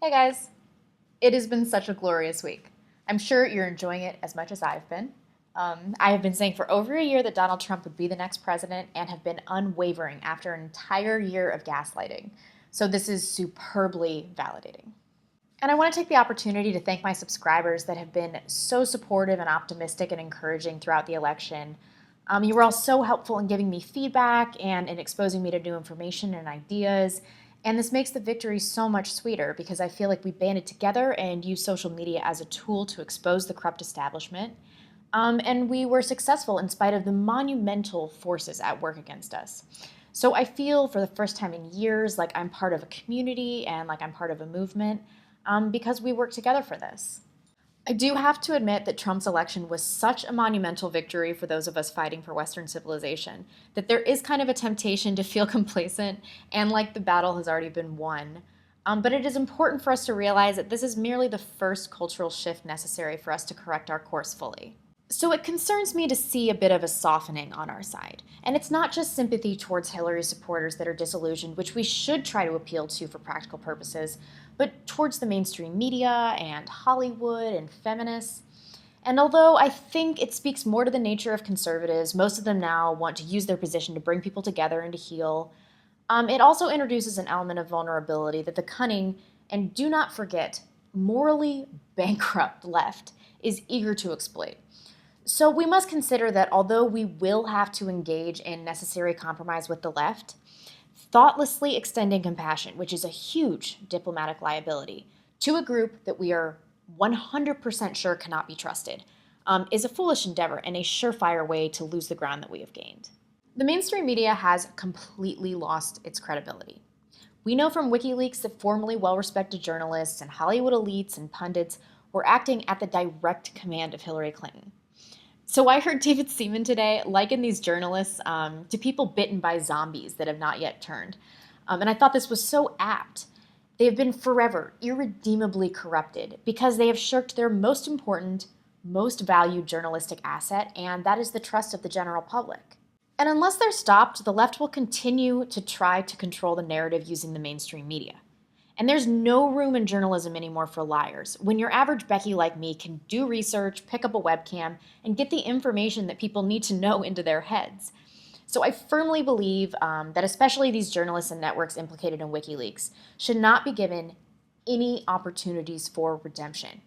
Hey guys, it has been such a glorious week. I'm sure you're enjoying it as much as I've been. I have been saying for over a year that Donald Trump would be the next president and have been unwavering after an entire year of gaslighting. So this is superbly validating. And I want to take the opportunity to thank my subscribers that have been so supportive and optimistic and encouraging throughout the election. You were all so helpful in giving me feedback and in exposing me to new information and ideas. And this makes the victory so much sweeter because I feel like we banded together and used social media as a tool to expose the corrupt establishment. And we were successful in spite of the monumental forces at work against us. So I feel for the first time in years like I'm part of a community and like I'm part of a movement because we work together for this. I do have to admit that Trump's election was such a monumental victory for those of us fighting for Western civilization that there is kind of a temptation to feel complacent and like the battle has already been won. But it is important for us to realize that this is merely the first cultural shift necessary for us to correct our course fully. So it concerns me to see a bit of a softening on our side. And it's not just sympathy towards Hillary supporters that are disillusioned, which we should try to appeal to for practical purposes, but towards the mainstream media and Hollywood and feminists. And although I think it speaks more to the nature of conservatives, most of them now want to use their position to bring people together and to heal, it also introduces an element of vulnerability that the cunning, and do not forget, morally bankrupt left is eager to exploit. So we must consider that although we will have to engage in necessary compromise with the left, thoughtlessly extending compassion, which is a huge diplomatic liability, to a group that we are 100% sure cannot be trusted, is a foolish endeavor and a surefire way to lose the ground that we have gained. The mainstream media has completely lost its credibility. We know from WikiLeaks that formerly well-respected journalists and Hollywood elites and pundits were acting at the direct command of Hillary Clinton. So I heard David Seaman today liken these journalists to people bitten by zombies that have not yet turned. And I thought this was so apt. They have been forever irredeemably corrupted because they have shirked their most important, most valued journalistic asset, and that is the trust of the general public. And unless they're stopped, the left will continue to try to control the narrative using the mainstream media. And there's no room in journalism anymore for liars. When your average Becky like me can do research, pick up a webcam, and get the information that people need to know into their heads. So I firmly believe that especially these journalists and networks implicated in WikiLeaks should not be given any opportunities for redemption.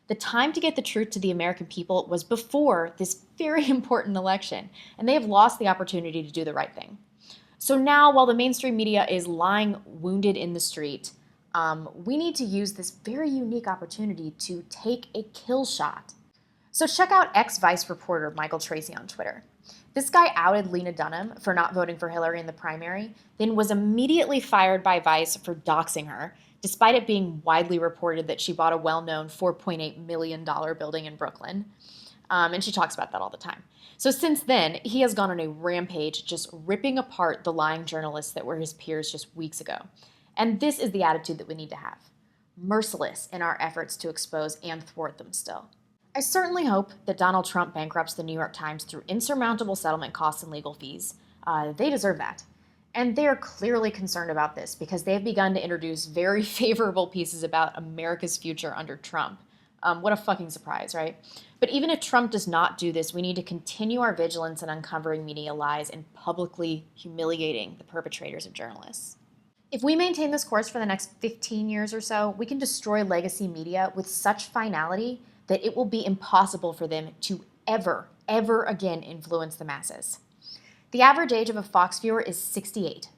The time to get the truth to the American people was before this very important election, and they have lost the opportunity to do the right thing. So now, while the mainstream media is lying wounded in the street, we need to use this very unique opportunity to take a kill shot. So check out ex-Vice reporter Michael Tracy on Twitter. This guy outed Lena Dunham for not voting for Hillary in the primary, then was immediately fired by Vice for doxing her, despite it being widely reported that she bought a well-known $4.8 million building in Brooklyn. And she talks about that all the time. So since then, he has gone on a rampage just ripping apart the lying journalists that were his peers just weeks ago. And this is the attitude that we need to have, merciless in our efforts to expose and thwart them still. I certainly hope that Donald Trump bankrupts the New York Times through insurmountable settlement costs and legal fees. They deserve that. And they are clearly concerned about this because they have begun to introduce very favorable pieces about America's future under Trump. What a fucking surprise, right? But even if Trump does not do this, we need to continue our vigilance in uncovering media lies and publicly humiliating the perpetrators of journalists. If we maintain this course for the next 15 years or so, we can destroy legacy media with such finality that it will be impossible for them to ever again influence the masses. The average age of a Fox viewer is 68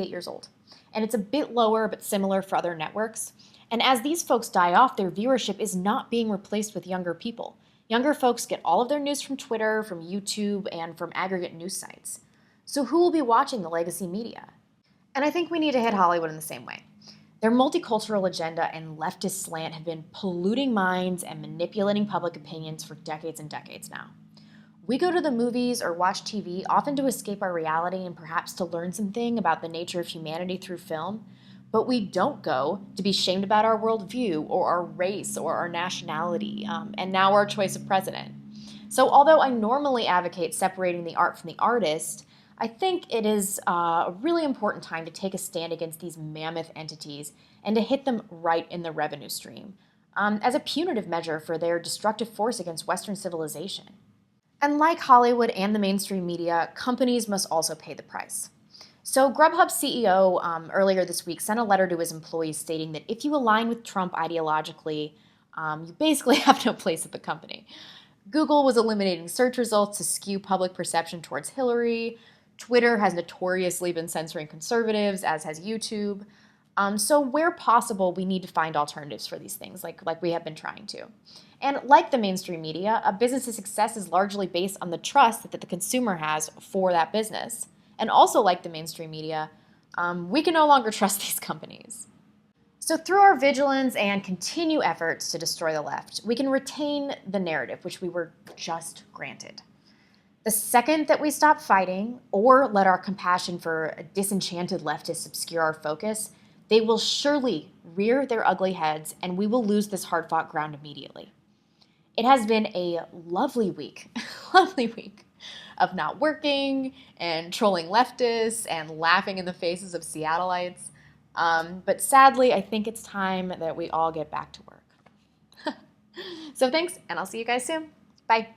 years old. And it's a bit lower but similar for other networks. And as these folks die off, their viewership is not being replaced with younger people. Younger folks get all of their news from Twitter, from YouTube, and from aggregate news sites. So who will be watching the legacy media? And I think we need to hit Hollywood in the same way. Their multicultural agenda and leftist slant have been polluting minds and manipulating public opinions for decades and decades now. We go to the movies or watch TV often to escape our reality and perhaps to learn something about the nature of humanity through film, but we don't go to be shamed about our worldview or our race or our nationality, and now our choice of president. So although I normally advocate separating the art from the artist, I think it is a really important time to take a stand against these mammoth entities and to hit them right in the revenue stream as a punitive measure for their destructive force against Western civilization. And like Hollywood and the mainstream media, companies must also pay the price. So, GrubHub CEO earlier this week sent a letter to his employees stating that if you align with Trump ideologically, you basically have no place at the company. Google was eliminating search results to skew public perception towards Hillary. Twitter has notoriously been censoring conservatives, as has YouTube. So where possible, we need to find alternatives for these things, like we have been trying to. And like the mainstream media, a business's success is largely based on the trust that the consumer has for that business. And also like the mainstream media, we can no longer trust these companies. So through our vigilance and continued efforts to destroy the left, we can retain the narrative which we were just granted. The second that we stop fighting or let our compassion for disenchanted leftists obscure our focus, they will surely rear their ugly heads and we will lose this hard-fought ground immediately. It has been a lovely week, lovely week of not working and trolling leftists and laughing in the faces of Seattleites. But sadly, I think it's time that we all get back to work. So thanks, and I'll see you guys soon. Bye.